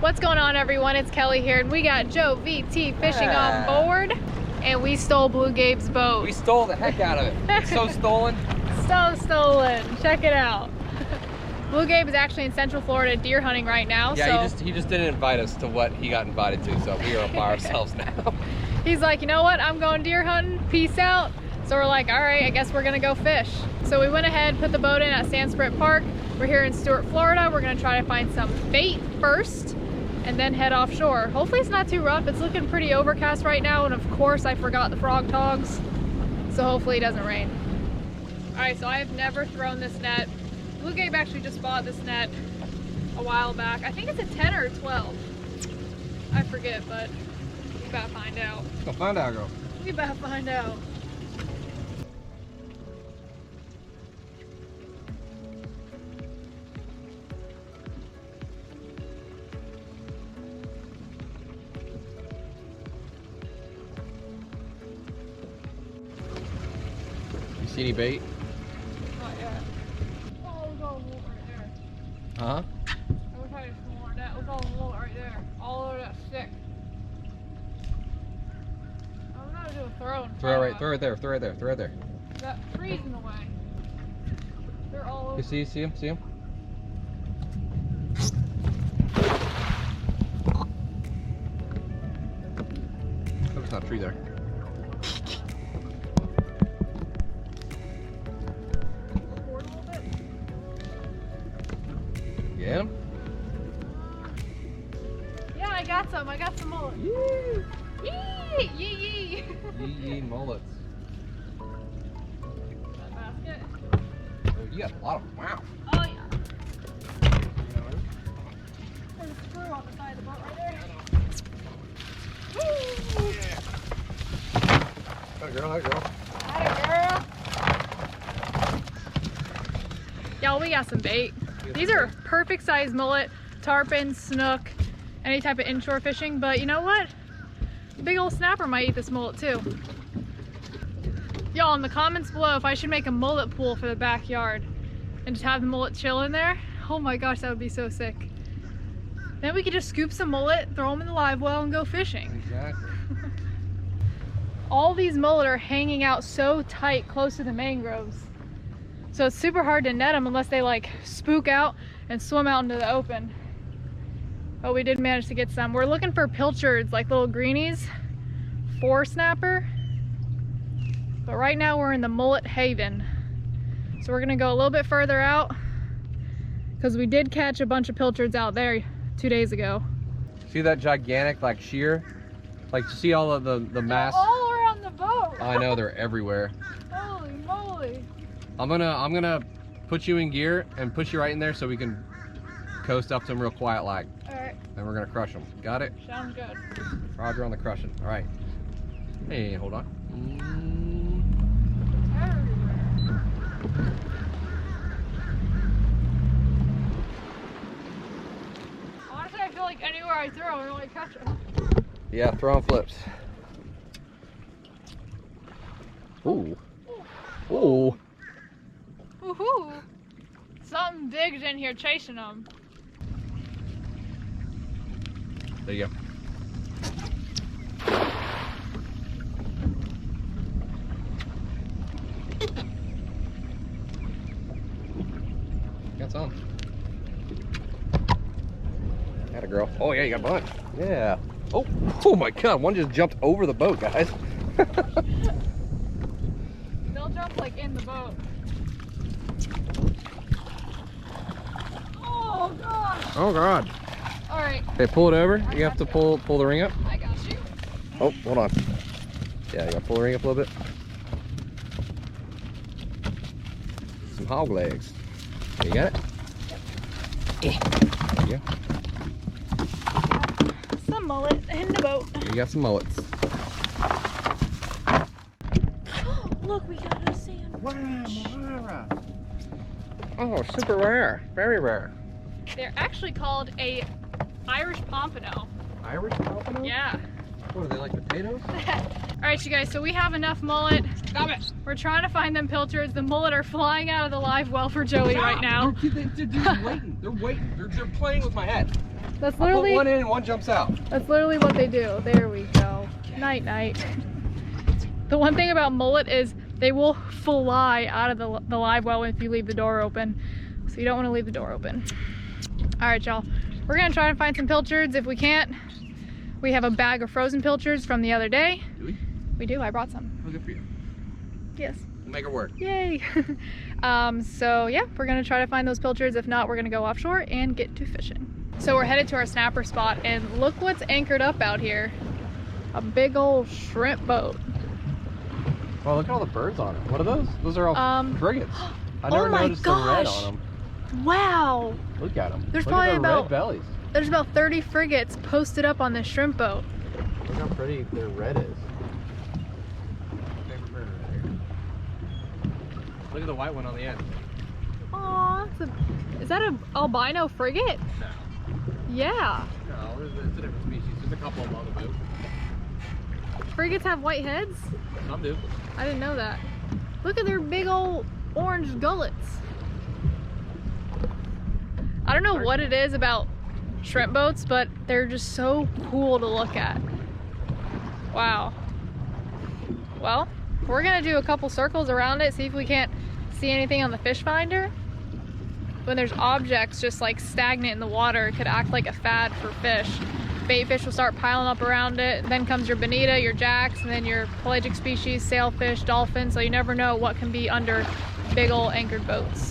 What's going on, everyone? It's Kelly here, and we got Joe VT fishing on board, and we stole Blue Gabe's boat. We stole the heck out of it. It's so stolen. So stolen. Check it out. Blue Gabe is actually in Central Florida deer hunting right now. Yeah, so he just didn't invite us to what he got invited to, so we are by ourselves now. He's like, you know what? I'm going deer hunting. Peace out. So we're like, all right, I guess we're gonna go fish. So we went ahead, put the boat in at Sandsprit Park. We're here in Stuart, Florida. We're gonna try to find some bait first and then head offshore. Hopefully it's not too rough. It's looking pretty overcast right now, and of course I forgot the frog togs, so hopefully it doesn't rain. All right, so I have never thrown this net. Blue Gabe actually just bought this net a while back. I think it's a 10 or a 12. I forget, but we about to find out. Let's find out, girl. We about to find out. See any bait? Not yet. Oh, look all the wool right there. Uh-huh. I wish I had some more of that. Look all the wool right there. All over that stick. I'm gonna do a throw. Throw it there. Throw it there. That tree's in the way. They're all over. You see him? See him? There's not a tree there. Get him? Yeah, I got some mullets. Yee! Yee! Yee! Yee mullets. That basket. Oh, you got a lot of them. Wow. Oh yeah. There's a screw on the side of the boat right there. Woo! That girl. Atta girl. Y'all, we got some bait. These are perfect size mullet, tarpon, snook, any type of inshore fishing, but you know what? Big old snapper might eat this mullet too. Y'all, in the comments below, if I should make a mullet pool for the backyard and just have the mullet chill in there, oh my gosh, that would be so sick. Then we could just scoop some mullet, throw them in the live well, and go fishing. Exactly. All these mullet are hanging out so tight close to the mangroves. So it's super hard to net them unless they like spook out and swim out into the open. But we did manage to get some. We're looking for pilchards, like little greenies, 4 snapper. But right now we're in the mullet haven. So we're gonna go a little bit further out because we did catch a bunch of pilchards out there 2 days ago. See that gigantic like shear? Like, you see all of the mass? They're all around the boat. I know, they're everywhere. Holy moly. I'm gonna put you in gear and push you right in there so we can coast up to them real quiet like. Alright. And we're gonna crush them. Got it? Sounds good. Roger on the crushing. All right. Hey, hold on. Everywhere. Honestly, I feel like anywhere I throw, I really catch them. Yeah, throwing flips. Ooh. Ooh. Woohoo! Something big's in here chasing them. There you go. Got some. Got a girl. Oh yeah, you got a bunch. Yeah. Oh my God! One just jumped over the boat, guys. They'll jump like in the boat. Oh gosh! Oh God! All right. Okay, pull it over. You have to pull the ring up. I got you. Oh, hold on. Yeah, you gotta pull the ring up a little bit. Some hog legs. You got it? There you go. Some mullet in the boat. You got some mullets. Look, we got a sandwich. Oh, super rare. Very rare. They're actually called a Irish pompano. Irish pompano? Yeah. What are they, like potatoes? All right, you guys, so we have enough mullet. Stop it! We're trying to find them pilchards. The mullet are flying out of the live well for Joey right now. They're waiting. They're waiting. They're playing with my head. That's I literally put one in and one jumps out. That's literally what they do. There we go. Night, night. The one thing about mullet is they will fly out of the live well if you leave the door open. So you don't want to leave the door open. All right, y'all. We're gonna try to find some pilchards. If we can't, we have a bag of frozen pilchards from the other day. Do we? We do. I brought some. Oh, good for you. Yes. Make it work. Yay. So yeah, we're gonna try to find those pilchards. If not, we're gonna go offshore and get to fishing. So we're headed to our snapper spot, and look what's anchored up out here. A big old shrimp boat. Well, look at all the birds on it. What are those? Those are all frigates. I never noticed the red on them. Wow. Look at them. There's look probably at their about red bellies. There's about 30 frigates posted up on this shrimp boat. Look how pretty their red is. Look at the white one on the end. Aw, is that an albino frigate? No. Yeah. No, it's a different species. There's a couple of them on the boat. Frigates have white heads? Some do. I didn't know that. Look at their big old orange gullets. I don't know what it is about shrimp boats, but they're just so cool to look at. Wow. Well, we're gonna do a couple circles around it, see if we can't see anything on the fish finder. When there's objects just like stagnant in the water, it could act like a fad for fish. Bait fish will start piling up around it. Then comes your bonita, your jacks, and then your pelagic species, sailfish, dolphins. So you never know what can be under big old anchored boats.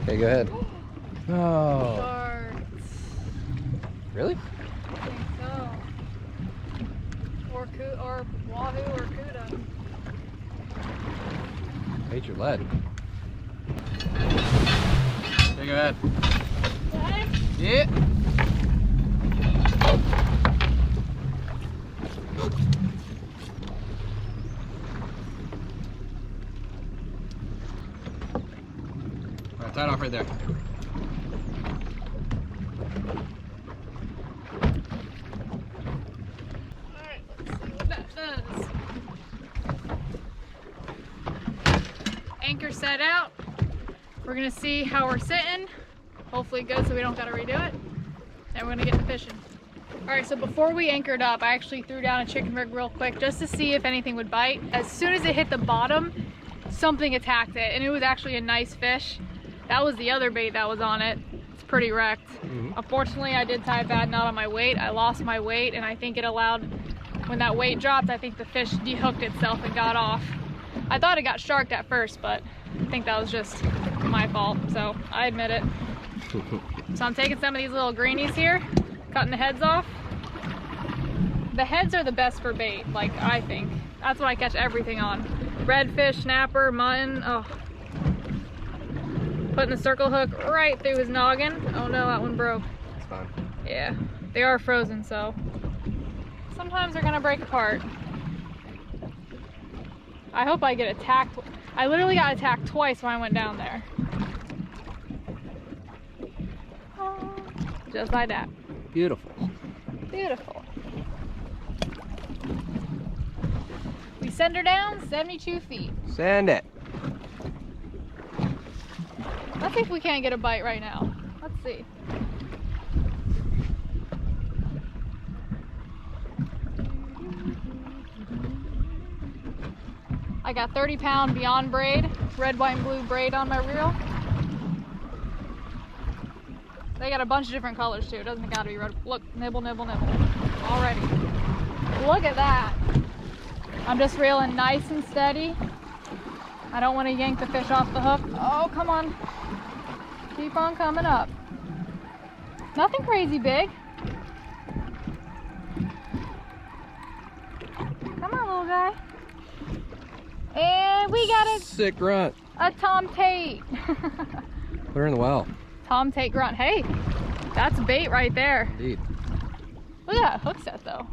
Okay, go ahead. Oh. Sharks. Really? I think so. Or wahoo or cuda. Hate your lead. Okay, go ahead. Yeah. Alright, tie it off right there. Alright, let's see what that does. Anchor set out. We're gonna see how we're sitting. Hopefully good so we don't gotta redo it. And we're gonna get to fishing. Alright, so before we anchored up, I actually threw down a chicken rig real quick just to see if anything would bite. As soon as it hit the bottom, something attacked it, and it was actually a nice fish. That was the other bait that was on it. It's pretty wrecked. Unfortunately, I did tie a bad knot on my weight. I lost my weight, and I think it allowed, when that weight dropped, I think the fish dehooked itself and got off. I thought it got sharked at first, but I think that was just my fault, so I admit it. So I'm taking some of these little greenies here, cutting the heads off. The heads are the best for bait, like I think. That's what I catch everything on. Redfish, snapper, mutton, oh. Putting the circle hook right through his noggin. Oh no, that one broke. It's fine. Yeah, they are frozen, so sometimes they're gonna break apart. I hope I get attacked. I literally got attacked twice when I went down there. Oh, just like that. Beautiful. Beautiful. We send her down 72 feet. Send it. Let's see if we can't get a bite right now. Let's see. I got 30-pound Beyond braid, red, white, and blue braid on my reel. They got a bunch of different colors too. It doesn't gotta be red. Look, nibble, nibble, nibble. Already. Look at that. I'm just reeling nice and steady. I don't want to yank the fish off the hook. Oh, come on. Keep on coming up. Nothing crazy big. little guy. And we got a sick grunt. A Tom Tate. Put her in the well. Tom Tate grunt. Hey, that's bait right there. Indeed. Look at that hook set though.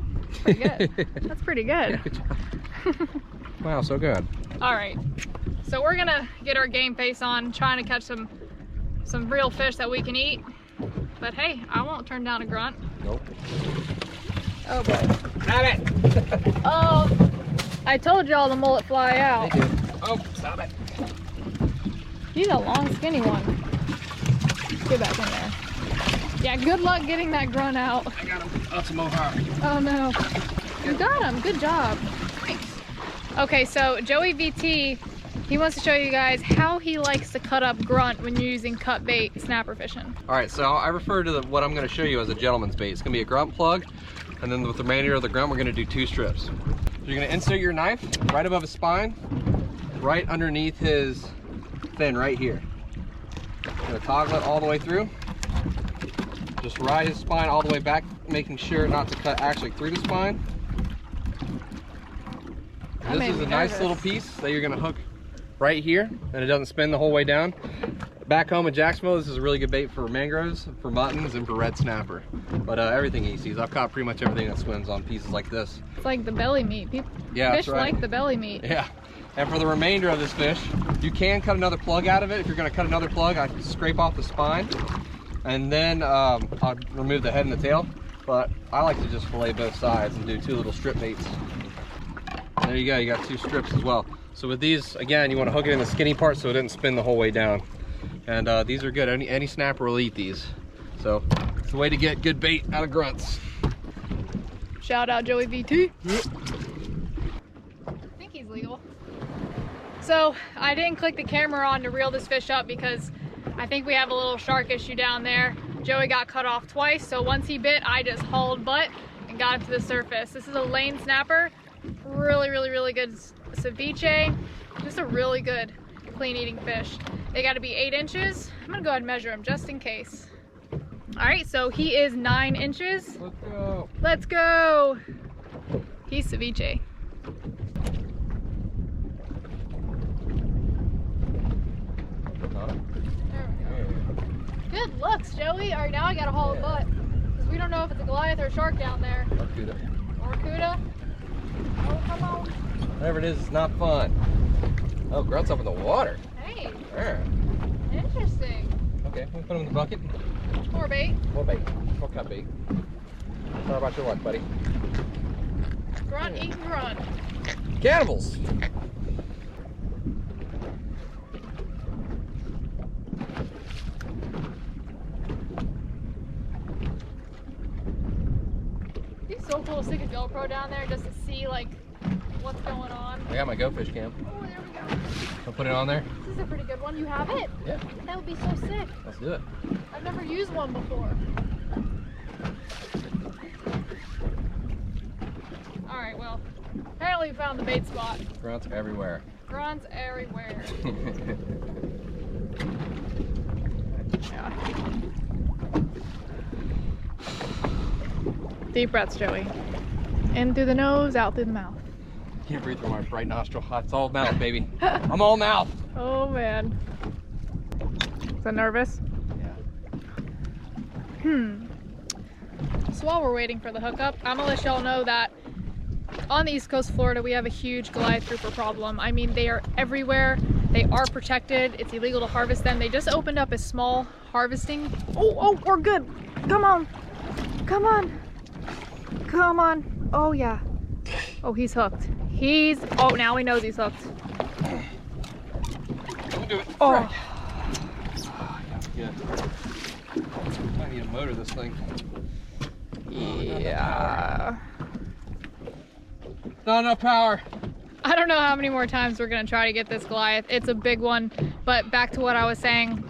Pretty good. That's pretty good. Good job. Wow, so good. All right, so we're gonna get our game face on, trying to catch some real fish that we can eat. But hey, I won't turn down a grunt. Nope. Oh boy. Stop it! Oh, I told y'all the mullet fly out. They do. Oh, stop it. He's a long, skinny one. Get back in there. Yeah, good luck getting that grunt out. I got him. Oh, it's a mohawk. Oh no. You got him. Good job. Okay, so Joey VT, he wants to show you guys how he likes to cut up grunt when you're using cut bait snapper fishing. All right, so I refer to what I'm going to show you as a gentleman's bait. It's going to be a grunt plug, and then with the remainder of the grunt, we're going to do 2 strips. You're going to insert your knife right above his spine, right underneath his fin right here. You're going to toggle it all the way through. Just ride his spine all the way back, making sure not to cut actually through the spine. And this is a nice little piece that you're going to hook right here, and it doesn't spin the whole way down. Back home in Jacksonville, this is a really good bait for mangroves, for muttons, and for red snapper. But everything he sees, I've caught pretty much everything that swims on pieces like this. It's like the belly meat. Fish right. like the belly meat. Yeah. And for the remainder of this fish, you can cut another plug out of it. If you're going to cut another plug, I can scrape off the spine, and then I'll remove the head and the tail. But I like to just fillet both sides and do 2 little strip baits. There you go, you got 2 strips as well. So with these, again, you want to hook it in the skinny part so it doesn't spin the whole way down. And these are good. Any snapper will eat these. So it's a way to get good bait out of grunts. Shout out Joey VT. I think he's legal. So I didn't click the camera on to reel this fish up because I think we have a little shark issue down there. Joey got cut off twice, so once he bit, I just hauled butt and got him to the surface. This is a lane snapper. Really, really, really good ceviche. Just a really good clean eating fish. They got to be 8 inches. I'm gonna go ahead and measure him just in case. All right, so he is 9 inches. Let's go. Let's go. He's ceviche. There we go. Good looks, Joey. All right, now I gotta haul a butt because we don't know if it's a goliath or a shark down there. Barracuda. Barracuda. Oh, come on. Whatever it is, it's not fun. Oh, grunt's up in the water. Hey. There. Interesting. Okay, we'll put him in the bucket. More bait. More bait. More cut bait. Sorry about your luck, buddy. Grunt, eat and grunt. Cannibals! It's so cool to stick a GoPro down there just to see like what's going on. I got my GoFish cam. Oh, there we go. I'll put it on there. This is a pretty good one. You have it? Yeah. That would be so sick. Let's do it. I've never used one before. All right, well, apparently we found the bait spot. Grunts everywhere. Grunts everywhere. Yeah. Deep breaths, Joey. In through the nose, out through the mouth. Can't breathe through my right nostril. It's all mouth, baby. I'm all mouth. Oh man. Is that nervous? Yeah. So while we're waiting for the hookup, I'm gonna let y'all know that on the East Coast of Florida, we have a huge goliath grouper problem. I mean, they are everywhere. They are protected. It's illegal to harvest them. They just opened up a small harvesting. Oh, we're good. Come on. Come on. Come on. Oh yeah. Oh, he's hooked. Oh, now he knows he's hooked. Don't do it. Oh. Right. Yeah. I need to motor this thing. Yeah. Not enough power. I don't know how many more times we're gonna try to get this goliath. It's a big one, but back to what I was saying,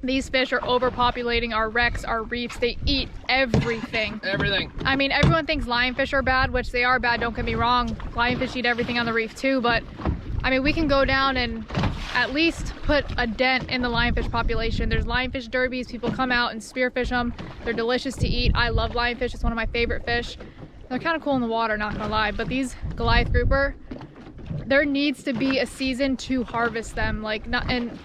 these fish are overpopulating our wrecks, our reefs. They eat everything. Everything. I mean, everyone thinks lionfish are bad, which they are bad, don't get me wrong. Lionfish eat everything on the reef too, but I mean, we can go down and at least put a dent in the lionfish population. There's lionfish derbies. People come out and spearfish them. They're delicious to eat. I love lionfish. It's one of my favorite fish. They're kind of cool in the water, not gonna lie, but these Goliath grouper, there needs to be a season to harvest them. Like, not, and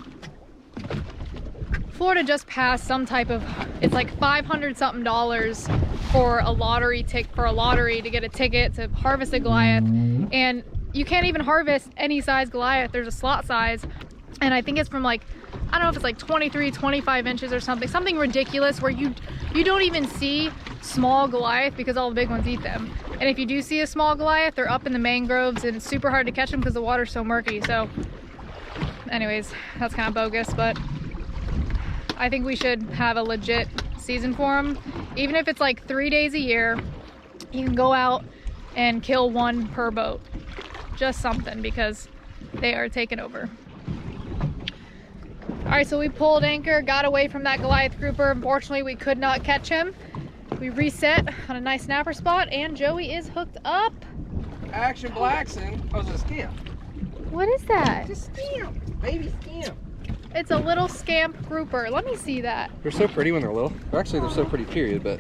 Florida just passed some type of, it's like $500 something for a lottery to get a ticket to harvest a Goliath, and you can't even harvest any size Goliath. There's a slot size, and I think it's from like, I don't know if it's like 23, 25 inches or something ridiculous, where you don't even see small Goliath because all the big ones eat them. And if you do see a small Goliath, they're up in the mangroves and it's super hard to catch them because the water's so murky. So anyways, that's kind of bogus, but I think we should have a legit season for them. Even if it's like 3 days a year, you can go out and kill one per boat. Just something, because they are taking over. All right, so we pulled anchor, got away from that Goliath grouper. Unfortunately, we could not catch him. We reset on a nice snapper spot, and Joey is hooked up. Action Blackson. Oh, it's a scamp. What is that? It's a scamp. Baby scamp. It's a little scamp grouper. Let me see that. They're so pretty when they're little. They're so pretty, period, but.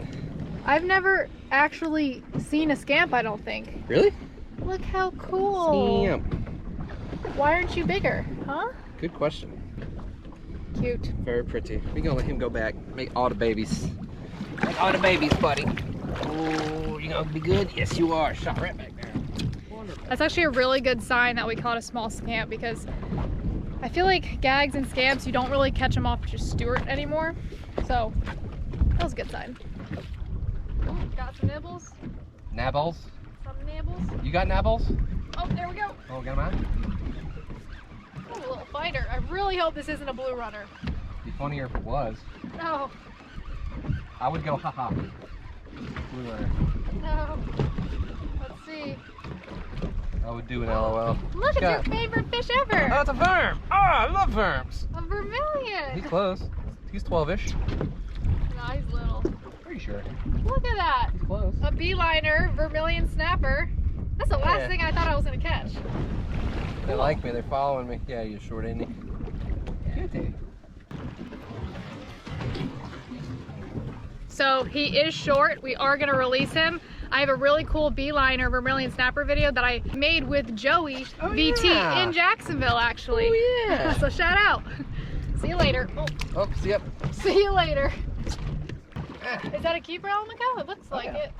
I've never actually seen a scamp, I don't think. Really? Look how cool. Scamp. Why aren't you bigger, huh? Good question. Cute. Very pretty. We're gonna let him go back. Make all the babies. Make all the babies, buddy. Oh, you gonna be good? Yes, you are. Shot right back there. Wonderful. That's actually a really good sign that we caught a small scamp, because I feel like gags and scamps, you don't really catch them off just Stewart anymore. So that was a good sign. Got some nibbles. Nabbles? Some nibbles. You got nabbles? Oh, there we go. Oh, get him out? Oh, a little fighter. I really hope this isn't a blue runner. It'd be funnier if it was. No. I would go, haha. Blue runner. No. Let's see. I would do an LOL. Look, it's your favorite fish ever. Oh, it's a worm. Oh, I love worms. A vermilion. He's close. He's 12-ish. No, he's little. Pretty sure. Look at that. He's close. A beeliner, vermilion snapper. That's the last thing I thought I was gonna catch. They like me. They're following me. Yeah, you short, ain't he? Cute. So he is short. We are gonna release him. I have a really cool beeliner vermilion snapper video that I made with Joey VT in Jacksonville, actually. Oh yeah. So shout out. See you later. Oh, yep. See you later. Is that a keeper Almaco? It looks like it.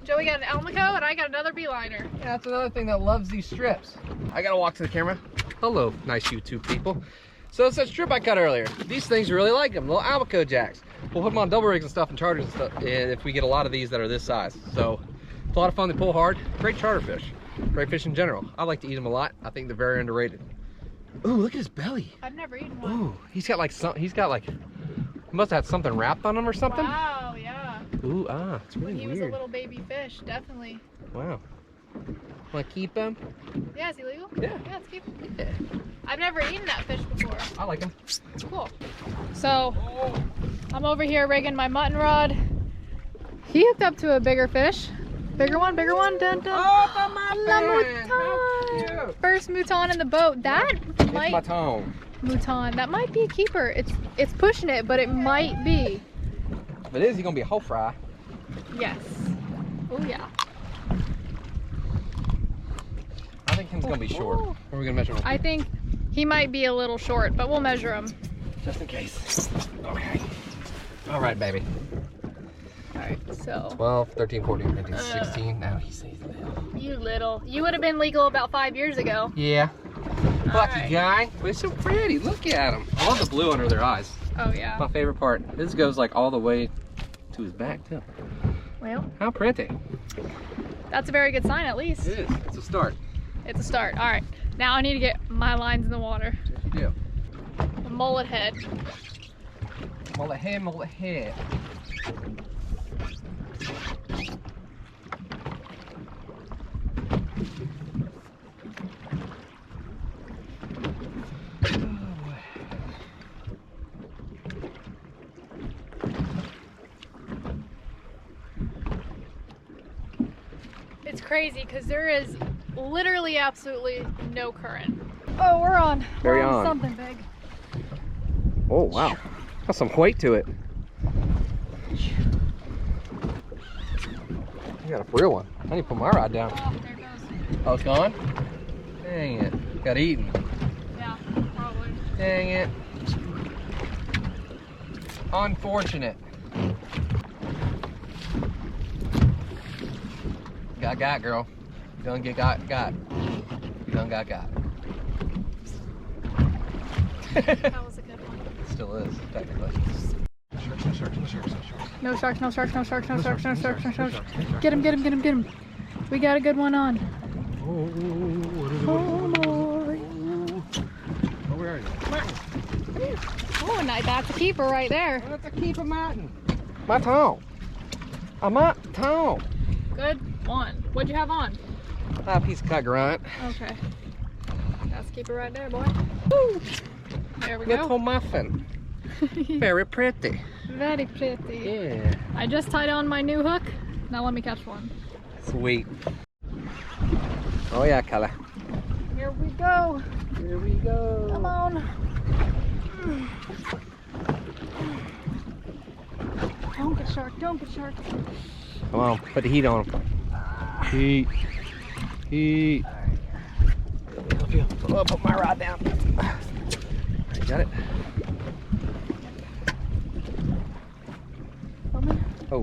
Joey got an Almaco and I got another beeliner. Yeah, that's another thing that loves these strips. I gotta walk to the camera. Hello, nice YouTube people. So it's that strip I cut earlier. These things really like them, little Almaco jacks. We'll put them on double rigs and stuff and charters and stuff, and if we get a lot of these that are this size. So it's a lot of fun. They pull hard. Great charter fish. Great fish in general. I like to eat them a lot. I think they're very underrated. Ooh, look at his belly. I've never eaten one. Ooh, he must have had something wrapped on him or something. Wow, yeah. Ooh, it's really When he weird. was a little baby fish, definitely. Wow. Want to keep him? Yeah, is he legal? Yeah. Yeah, let's keep him. Yeah. I've never eaten that fish before. I like him. Cool. So, I'm over here rigging my mutton rod. He hooked up to a bigger fish. Bigger one, bigger one. Dun, dun. Oh, La mouton. First mouton in the boat. That might mouton. That might be a keeper. It's pushing it, but it might be. If it is, he's gonna be a whole fry. Yes. Oh yeah. I think him's gonna be short. What are we gonna measure him? I think he might be a little short, but we'll measure him. Just in case. Okay. All right, baby. All right, so 12, 13, 14, 15, 16. Now he says little. you little. You would have been legal about 5 years ago. Yeah. Lucky right. guy. But it's so pretty. Look at him. I love the blue under their eyes. Oh yeah. My favorite part. This goes like all the way to his back too. Well, How pretty. that's a very good sign at least. It is. It's a start. It's a start. All right. Now I need to get my lines in the water. Yes, you do. The mullet head. Mullet head, mullet head. It's crazy because there is literally absolutely no current. Oh, we're on. Very We're on. Something big. Oh wow. Got some weight to it. got a real one. I need to put my rod down. Oh, there it goes. Oh, it's gone? Dang it. Got eaten. Yeah, probably. Dang it. Unfortunate. Got, girl. You done get got. You done got. That was a good one. It still is, technically. No sharks, no sharks, no sharks, no sharks, no sharks, no sharks. Get him, get him, get him, get him. We got a good one on. Oh, where are you? Oh, and that's a keeper right there. That's a keeper, Martin. My toe. My toe. Good one. What'd you have on? A piece of cut grunt. Okay. That's a keeper right there, boy. Woo. There we go. Little muffin. Very pretty. Very pretty. Yeah. I just tied on my new hook. Now let me catch one. Sweet. Oh yeah, Kala. Here we go. Here we go. Come on. Don't get shark, don't get shark. Come on, put the heat on him. Heat. Heat. I'll put my rod down. You got it? Oh.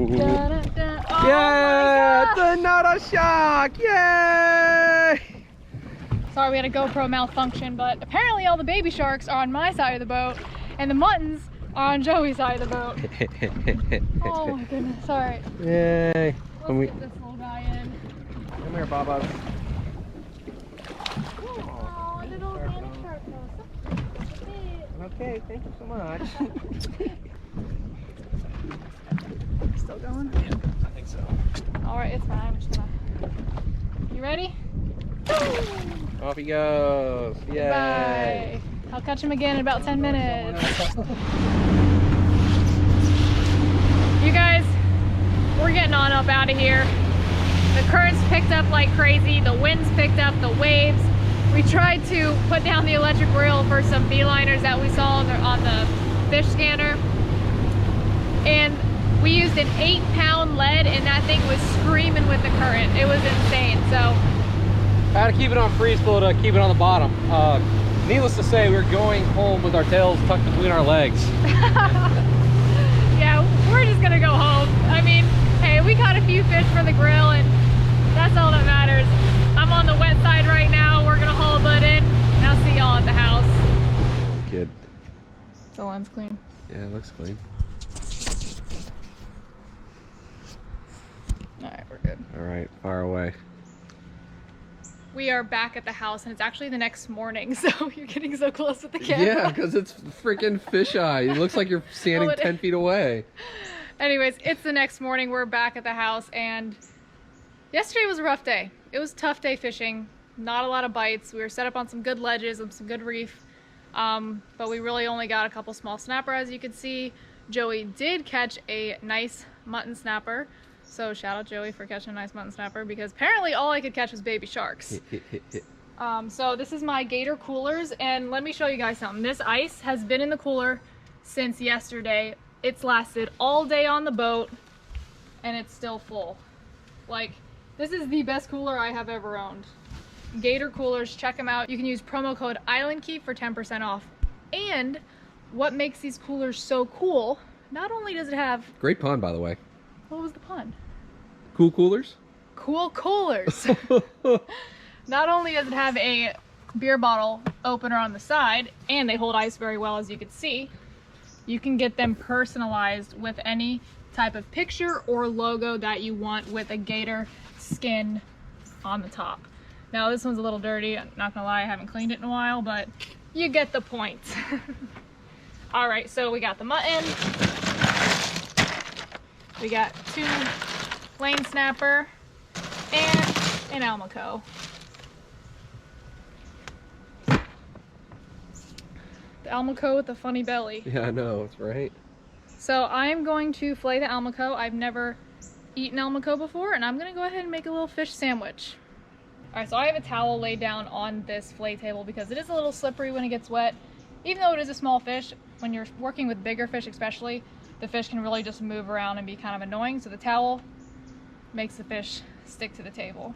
Da, da, da. Oh Yeah! It's another shark! Yay! Sorry we had a GoPro malfunction, but apparently all the baby sharks are on my side of the boat and the muttons are on Joey's side of the boat. Oh my goodness, alright. Yay! Let's get this little guy in. Come here, Baba. Oh, little baby shark nose. Okay, thank you so much. Still going? Yeah, I think so. Alright, it's fine. I'm just gonna... You ready? Off he goes. Yay! Bye. I'll catch him again in about 10 minutes. You guys, we're getting on up out of here. The currents picked up like crazy. The winds picked up, the waves. We tried to put down the electric reel for some beeliners that we saw on the fish scanner. And we used an 8-pound lead and that thing was screaming with the current. It was insane. So I had to keep it on freeze flow to keep it on the bottom. Needless to say, we're going home with our tails tucked between our legs. Yeah, we're just gonna go home. I mean, hey, we caught a few fish for the grill and that's all that matters. I'm on the wet side right now. We're gonna haul a butt in and I'll see y'all at the house. Good. The line's clean. Yeah, it looks clean. All right, we're good. All right, fire away. We are back at the house and it's actually the next morning, so you're getting so close with the camera. Yeah, because it's freaking fisheye. It looks like you're standing 10 feet away. Anyways, it's the next morning. We're back at the house and yesterday was a rough day. It was a tough day fishing. Not a lot of bites. We were set up on some good ledges and some good reef, but we really only got a couple small snapper, as you can see. Joey did catch a nice mutton snapper. So shout out Joey for catching a nice mutton snapper because apparently all I could catch was baby sharks. So this is my gator coolers and let me show you guys something. This ice has been in the cooler since yesterday. It's lasted all day on the boat and it's still full. Like, this is the best cooler I have ever owned. Gator coolers, check them out. You can use promo code ISLANDKEEP for 10% off. And what makes these coolers so cool, not only does it have... Great pun, by the way. What was the pun? Cool coolers? Cool coolers. Not only does it have a beer bottle opener on the side, and they hold ice very well, as you can see, you can get them personalized with any type of picture or logo that you want with a gator skin on the top. Now this one's a little dirty, I'm not gonna lie, I haven't cleaned it in a while, but you get the point. All right, so we got the mutton. We got 2 lane snapper and an Almaco. The Almaco with the funny belly. Yeah, I know, that's right. So I'm going to fillet the Almaco. I've never eaten Almaco before, and I'm gonna go ahead and make a little fish sandwich. All right, so I have a towel laid down on this fillet table because it is a little slippery when it gets wet. Even though it is a small fish, when you're working with bigger fish especially, the fish can really just move around and be kind of annoying. So the towel makes the fish stick to the table.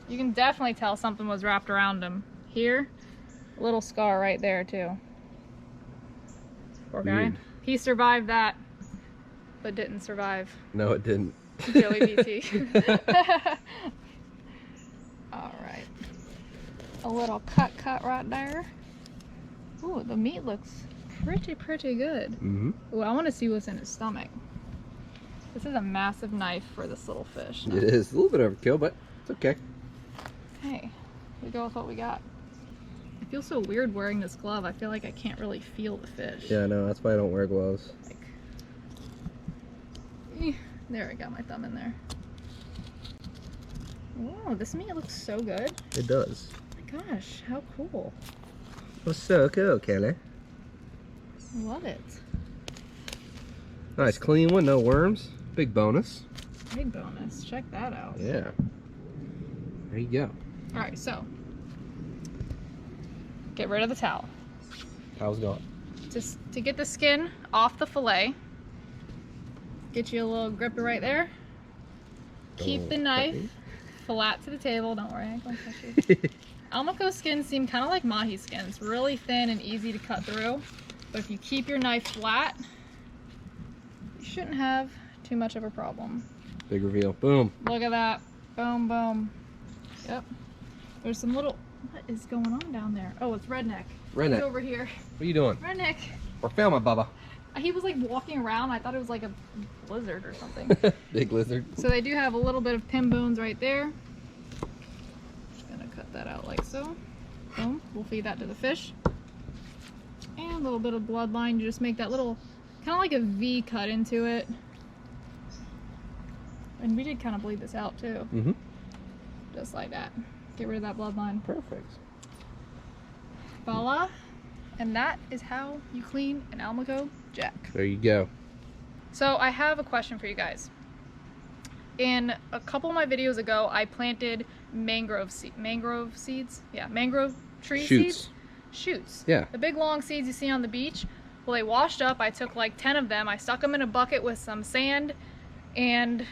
You can definitely tell something was wrapped around him. Here, a little scar right there too. Poor guy. Weird. He survived that, but didn't survive No, it didn't. Joey BT. All right. A little cut right there. Ooh, the meat looks pretty good. Mm-hmm. Ooh, I want to see what's in his stomach. This is a massive knife for this little fish. It is a little bit overkill, but it's okay. Hey, we go with what we got. I feel so weird wearing this glove. I feel like I can't really feel the fish. Yeah, no, that's why I don't wear gloves. Like, there, I got my thumb in there. Whoa, this meat looks so good. It does. Oh my gosh, how cool. Well, so cool, Kelly. I love it. Nice clean one, no worms. Big bonus. Big bonus. Check that out. Yeah. There you go. All right, so get rid of the towel. Towel's gone. Just to get the skin off the fillet. Get you a little gripper right there. Keep the knife flat to the table. Don't worry, I ain't gonna touch you. Almaco skins seem kind of like mahi skins, really thin and easy to cut through. But if you keep your knife flat, you shouldn't have too much of a problem. Big reveal. Boom. Look at that. Boom, boom. Yep. There's some little... What is going on down there? Oh, it's Redneck. Redneck. He's over here. What are you doing? Redneck. We're filming, Bubba. He was like walking around. I thought it was like a lizard or something. Big lizard. So they do have a little bit of pin bones right there. Just gonna cut that out like so. Boom. We'll feed that to the fish. And a little bit of bloodline. You just make that little, kind of like a V cut into it. And we did kind of bleed this out too. Mm-hmm. Just like that. Get rid of that bloodline. Perfect. Voila. And that is how you clean an Almaco jack. There you go. So I have a question for you guys. In a couple of my videos ago, I planted mangrove seeds. Yeah, mangrove tree seeds. Shoots. Yeah. The big long seeds you see on the beach. Well, they washed up. I took like 10 of them. I stuck them in a bucket with some sand and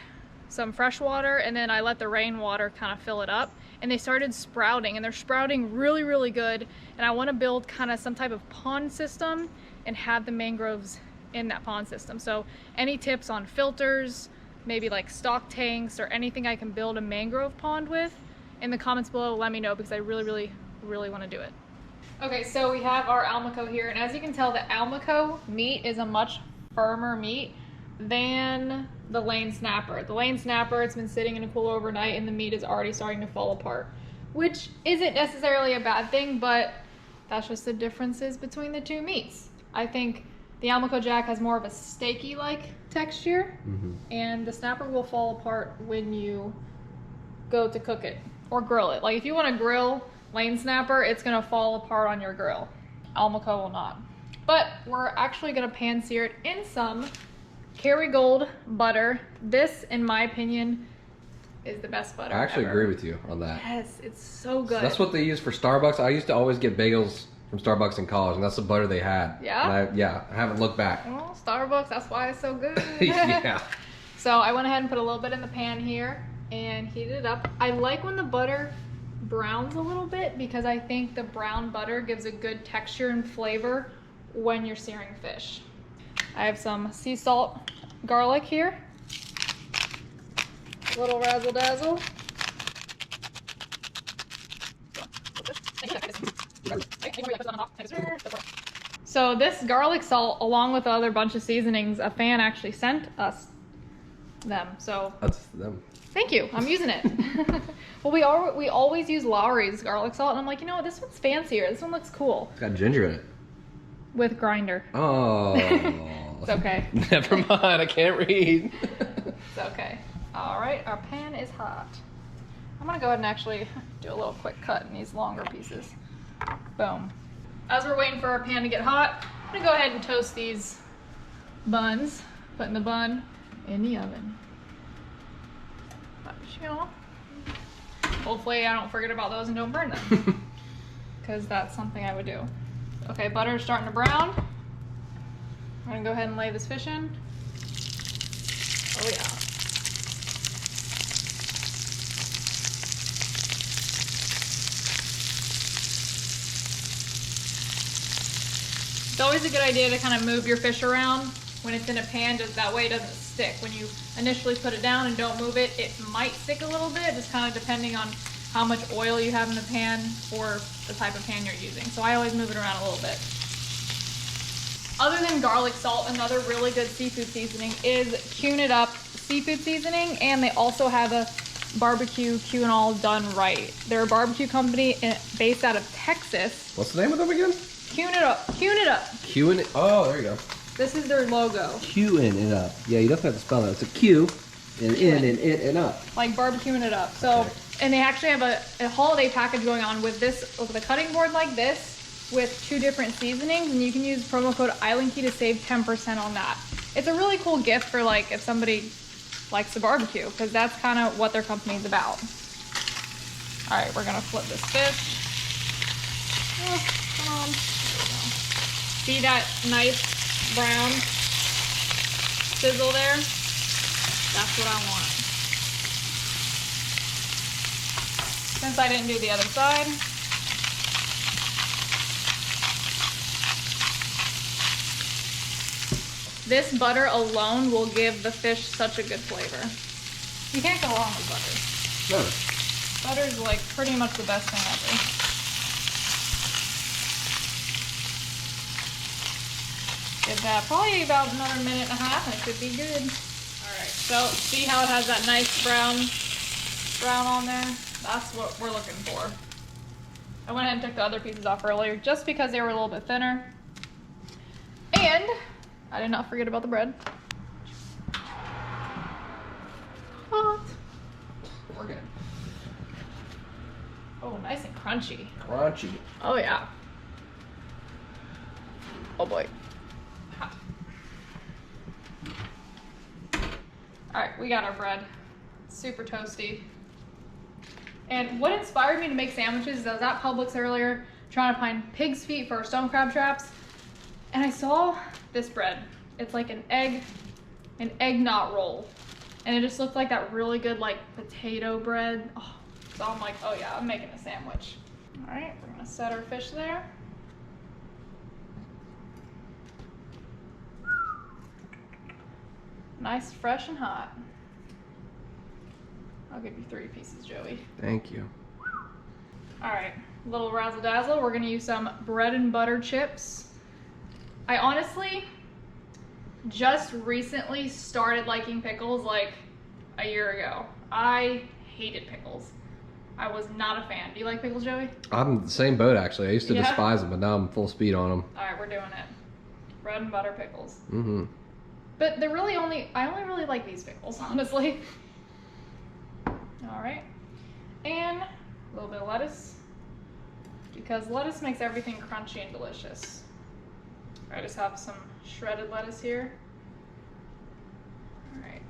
some fresh water, and then I let the rainwater kind of fill it up, and they started sprouting, and they're sprouting really good. And I want to build kind of some type of pond system and have the mangroves in that pond system. So any tips on filters, maybe like stock tanks, or anything I can build a mangrove pond with, in the comments below, let me know, because I really want to do it. Okay, so we have our Almaco here, and as you can tell, the Almaco meat is a much firmer meat than the lane snapper. The lane snapper, it's been sitting in a cooler overnight, and the meat is already starting to fall apart, which isn't necessarily a bad thing, but that's just the differences between the two meats. I think the Almaco jack has more of a steaky-like texture, and the snapper will fall apart when you go to cook it or grill it. Like if you want to grill lane snapper, it's gonna fall apart on your grill. Almaco will not. But we're actually gonna pan sear it in some Kerrygold butter. This, in my opinion, is the best butter I actually ever. agree with you on that. Yes, it's so good. So that's what they use for Starbucks. I used to always get bagels from Starbucks in college, and that's the butter they had. Yeah? And I haven't looked back. Well, Starbucks, that's why it's so good. Yeah. So I went ahead and put a little bit in the pan here and heated it up. I like when the butter browns a little bit, because I think the brown butter gives a good texture and flavor when you're searing fish. I have some sea salt garlic here. A little razzle dazzle. So this garlic salt, along with the other bunch of seasonings, a fan actually sent us them. So That's them. thank you. I'm using it. Well, we always use Lowry's garlic salt, and I'm like, you know what? This one's fancier. This one looks cool. It's got ginger in it. With grinder. Oh. It's okay. Never mind. I can't read. It's okay. All right, our pan is hot. I'm gonna go ahead and actually do a little quick cut in these longer pieces. Boom. As we're waiting for our pan to get hot, I'm gonna go ahead and toast these buns. Putting the bun in the oven. But, you know, hopefully I don't forget about those and don't burn them, because that's something I would do. Okay, butter's starting to brown. I'm gonna go ahead and lay this fish in. Oh yeah. It's always a good idea to kind of move your fish around when it's in a pan, just that way it doesn't stick. When you initially put it down and don't move it, it might stick a little bit, just kind of depending on how much oil you have in the pan or the type of pan you're using. So I always move it around a little bit. Other than garlic salt, another really good seafood seasoning is Cune It Up seafood seasoning, and they also have a barbecue Cune-all done right. They're a barbecue company based out of Texas. What's the name of them again? Cune It Up. Cune It Up. Cune It. Oh, there you go. This is their logo. Cune It Up. Yeah, you definitely have to spell that. It's a Q, an N, and it, and up. Like barbecuing it up. So, okay. And they actually have a holiday package going on with this, with a cutting board like this, with 2 different seasonings, and you can use promo code ISLANDKEY to save 10% on that. It's a really cool gift for like if somebody likes to barbecue, because that's kind of what their company's about. All right, we're gonna flip this fish. Oh, come on. See that nice brown sizzle there? That's what I want. Since I didn't do the other side, this butter alone will give the fish such a good flavor. You can't go wrong with butter. No. Butter's like pretty much the best thing ever. Give that probably about another minute and a half and it should be good. All right, so see how it has that nice brown on there? That's what we're looking for. I went ahead and took the other pieces off earlier just because they were a little bit thinner. And I did not forget about the bread. Hot. We're good. Oh, nice and crunchy. Crunchy. Oh yeah. Oh boy. Hot. All right, we got our bread. Super toasty. And what inspired me to make sandwiches is I was at Publix earlier trying to find pig's feet for our stone crab traps. And I saw this bread. It's like an egg knot roll. And it just looked like that really good like potato bread. Oh, so I'm like, oh yeah, I'm making a sandwich. All right, we're gonna set our fish there. Nice, fresh and hot. I'll give you 3 pieces, Joey. Thank you. All right, a little razzle dazzle. We're gonna use some bread and butter chips. I honestly just recently started liking pickles like a year ago. I hated pickles. I was not a fan. Do you like pickles, Joey? I'm the same boat actually. I used to despise them, but now I'm full speed on them. All right, we're doing it. Bread and butter pickles. Mm-hmm. But they're really I only really like these pickles, honestly. All right, and a little bit of lettuce, because lettuce makes everything crunchy and delicious. I just have some shredded lettuce here. All right.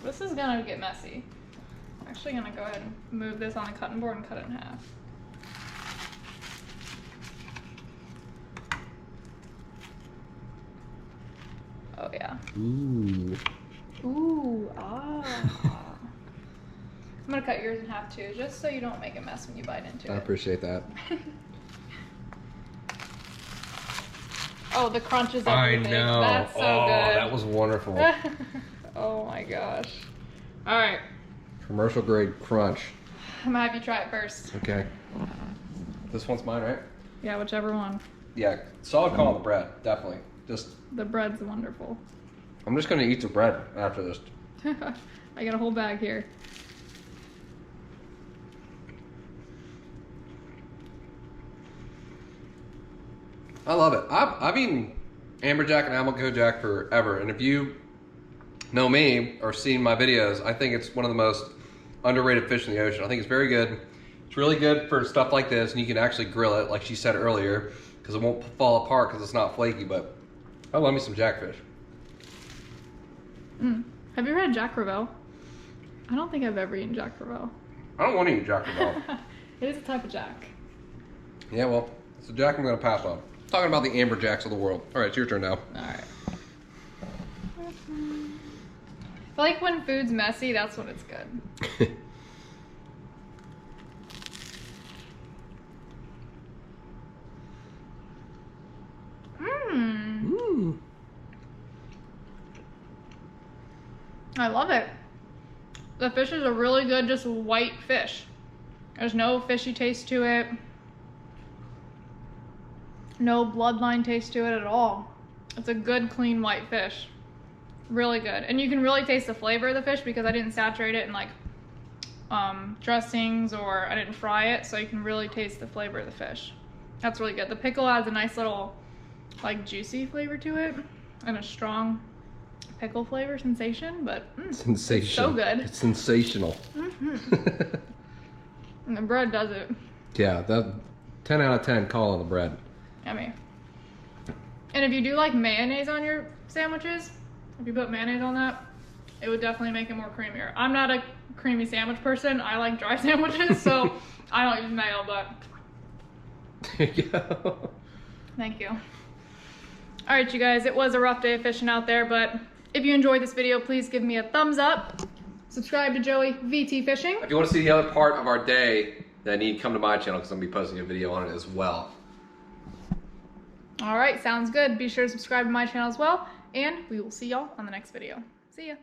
This is gonna get messy. I'm actually gonna go ahead and move this on the cutting board and cut it in half. Oh yeah. Ooh. Ooh, ah. I'm gonna cut yours in half too, just so you don't make a mess when you bite into it. I appreciate that. Oh, the crunch is everything. I know. That's so good. That was wonderful. Oh my gosh. All right. Commercial grade crunch. I'm gonna have you try it first. Okay. This one's mine, right? Yeah, whichever one. Yeah, solid call on the bread, definitely. Just. The bread's wonderful. I'm just gonna eat the bread after this. I got a whole bag here. I love it. I've eaten amberjack and Almaco jack forever, and if you know me or seen my videos, I think it's one of the most underrated fish in the ocean. I think it's very good. It's really good for stuff like this, and you can actually grill it, like she said earlier, because it won't fall apart because it's not flaky. But I love me some jackfish. Have you ever had Jack Crevalle? I don't think I've ever eaten Jack Crevalle. I don't want to eat Jack Crevalle. It is a type of jack. Yeah, well, it's a jack I'm going to pass on. Talking about the amberjacks of the world. All right, it's your turn now. All right. I feel like when food's messy, that's when it's good. I love it. The fish is a really good, just white fish. There's no fishy taste to it. No bloodline taste to it at all. It's a good, clean white fish. Really good. And you can really taste the flavor of the fish because I didn't saturate it in like dressings, or I didn't fry it, so you can really taste the flavor of the fish. That's really good. The pickle adds a nice little like juicy flavor to it and a strong pickle flavor sensation, but sensational. It's so good. It's sensational. And the bread does it. Yeah, that 10 out of 10 call on the bread. Yummy. And if you do like mayonnaise on your sandwiches, if you put mayonnaise on that, it would definitely make it more creamier. I'm not a creamy sandwich person. I like dry sandwiches, so I don't use mayo, but There you go. thank you. All right, you guys, it was a rough day of fishing out there, but if you enjoyed this video, please give me a thumbs up. Subscribe to Joey VT Fishing. If you want to see the other part of our day, then you need to come to my channel because I'm going to be posting a video on it as well. All right, sounds good. Be sure to subscribe to my channel as well, and we will see y'all on the next video. See ya.